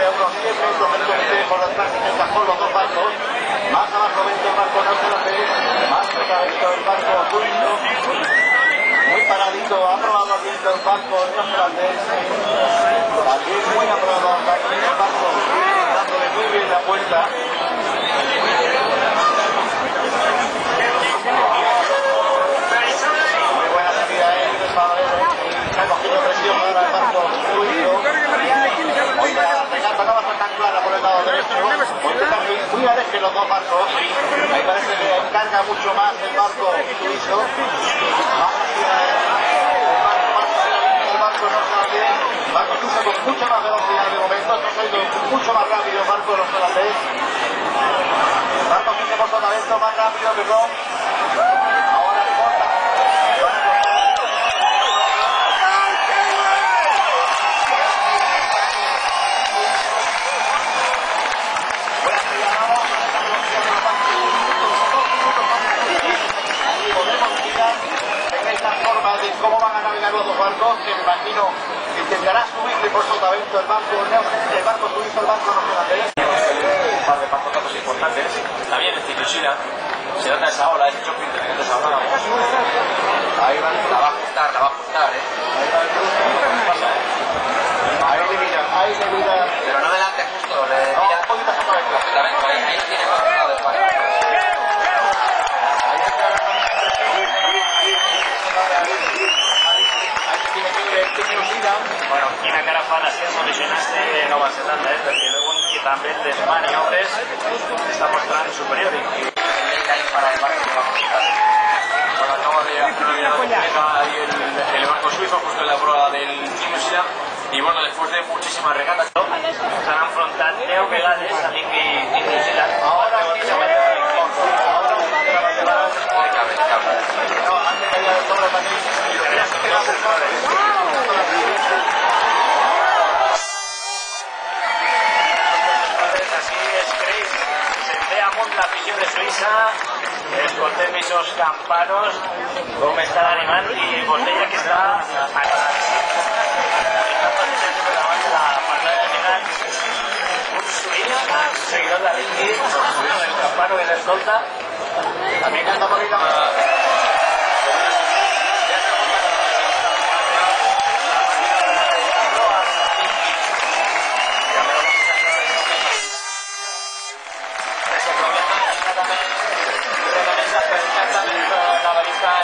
a unos 100 metros del comité por detrás de Cajón los dos barcos, más abajo vento el barco neozelandés, más cerca vento el barco suizo, muy paradito, ha probado el viento el barco neozelandés, también muy aprobado el barco dándole muy bien la vuelta. Muy buena salida se ha cogido presión ahora el barco suizo. Hoy la regata no va a ser tan clara por el lado derecho, porque están muy a derecha los dos barcos. Ahí parece que encarga mucho más el barco suizo, más hacia el barco neozelandés, barco suizo con mucha más velocidad de momento, está saliendo mucho más rápido el barco neozelandés, barco 15% adentro, más rápido que con ahora corta. De cómo van a navegar los dos barcos, que me imagino que intentará subirle por sotavento el barco suizo, el barco neozelandés. Un par de pasos importantes. También en New se nota esa ola, ese choque de que antes hablábamos. Ahí va, la va a ajustar, Ahí va el cruce, ¿qué pasa? Ahí le mira. Pero no delante justo, le mira. No, un poquito sotavento. Ahí lo tiene controlado el barco. Bueno, quina que ara fa la seva condicionaste de Nova Zelanda, perquè veuen que també les maniobres està mostrant superior. Para el barco que vamos a estar. Bueno, acaba de hacer el barco suizo justo en la prueba del New Zealand y bueno, después de muchísimas regatas s'han enfrontat 10 vegades a l'Ingui i New Zealand. Ahora sí se va a llevar el corto. Ahora sí se va a llevar el corto. No, antes de ir sobre también. Així es creix, se'n ve amunt l'afició de Suïssa, escoltem esos campanos, com estan animant i Botella que està animadíssim. Davant de la pantalla final, un suïs, seguidor de l'Ingui, el campano que l'escolta, també canta por ahí la...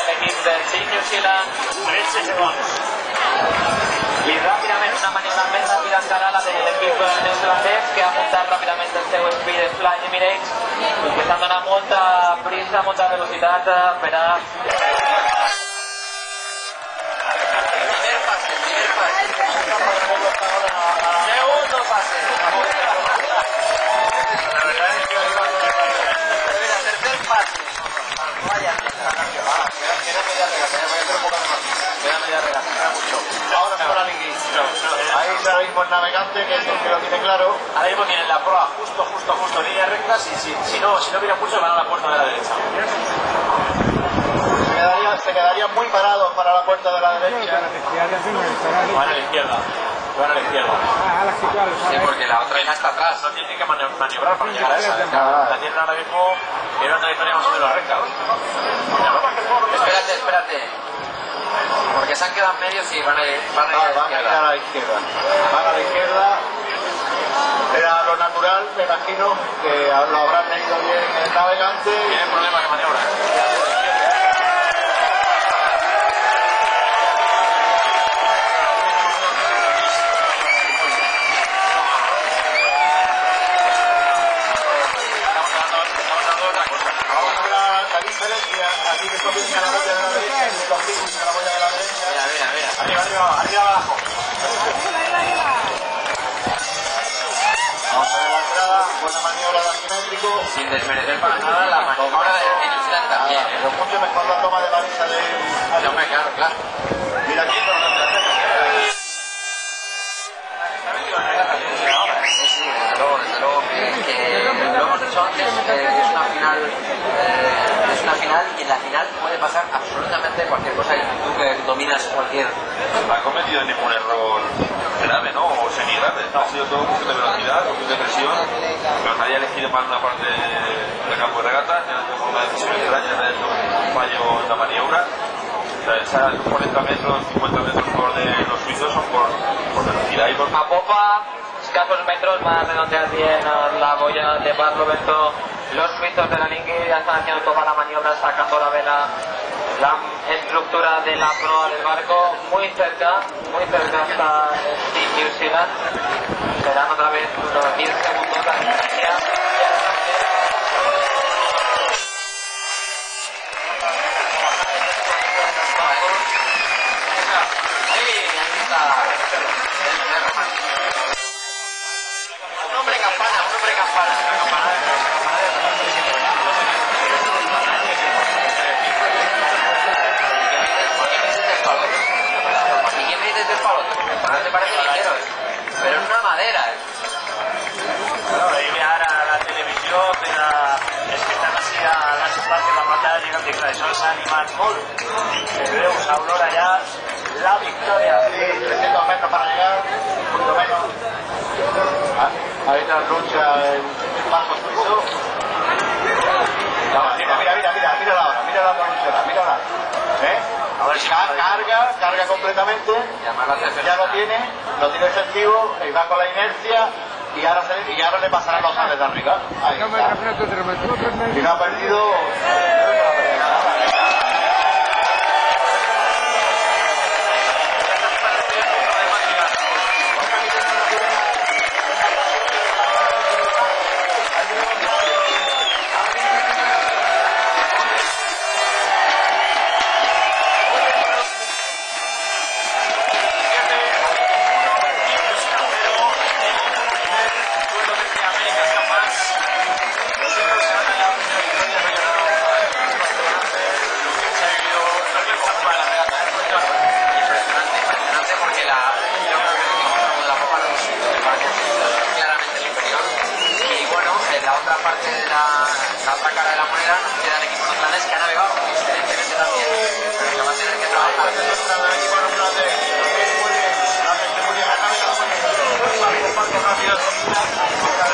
L'equip del New Zealand, 13 segons. I ràpidament una maniobra més ràpida encara la de l'equip neozelandès, que ha muntat ràpidament el seu Speed Fly Emirates i que estan donant molta prisa, molta velocitat per a... Segundo pase. Tercer pase. Vaya. Ahora se va Lingui. Ahí está ahora mismo el navegante, que es el que lo tiene claro. Ahora mismo tienen la proa justo en líneas rectas y si no miran mucho van a la puerta de la derecha. Se quedarían muy parados para la puerta de la derecha. Van a la izquierda. Sí, porque la otra ya está atrás. No tienen que maniobrar para llegar a esa. La tienen ahora mismo en una trayectoria más o menos recta. Espérate. Porque se han quedado en medio y van a ir Van a la izquierda. Van a la izquierda. Era lo natural, me imagino, que lo habrán leído bien el navegante. Tienen problemas de maniobra. Así que comienza la boya de la derecha, los picos de la boya de la derecha. Arriba, abajo. Vamos a ver la entrada, buena maniobra de asimétrico. sin desmerecer para nada la maniobra de New Zealand también. Pero mucho mejor la toma de baliza de... No me claro. Mira aquí con la Desde luego que lo hemos dicho antes, es una final y en la final puede pasar absolutamente cualquier cosa y tú que dominas cualquier... No ha cometido ningún error grave, ¿no? O semi-grave, ha sido todo un poquito de velocidad. mal una parte del campo de regata, una decisión extraña, un fallo en la maniobra. O sea, esos 40 metros, 50 metros por de los suizos son por velocidad y por... A popa, escasos metros, van a redondear bien la boya de Barlovento. Los suizos de la Lingui ya están haciendo toda la maniobra, sacando la vela, la estructura de la proa del barco, muy cerca hasta Steam New Zealand. Serán otra vez unos 10 segundos la distancia. Un hombre campana. ¿Y qué me dices del palo? No te parece ligero, pero es una madera. Bueno, ahí mirar a la televisión, es que están así a las espacios, la pantalla gigante, clar, això s'ha animat molt. Veus, Aurora ya, la victoria. Sí, 300 metros para llegar, un poquito menos. Ahí está lucha el barco suizo. Mírala ahora, mírala profesional, mírala. ¿Eh? A ver si carga completamente, ya lo tiene efectivo, y va con la inercia y ahora le pasarán los sales de arriba. Ahí está. Y no ha perdido. Parte de la otra cara de la moneda nos quedan equipos nacionales que han navegado excelentemente también, pero que van a tener que trabajar. Muy bien,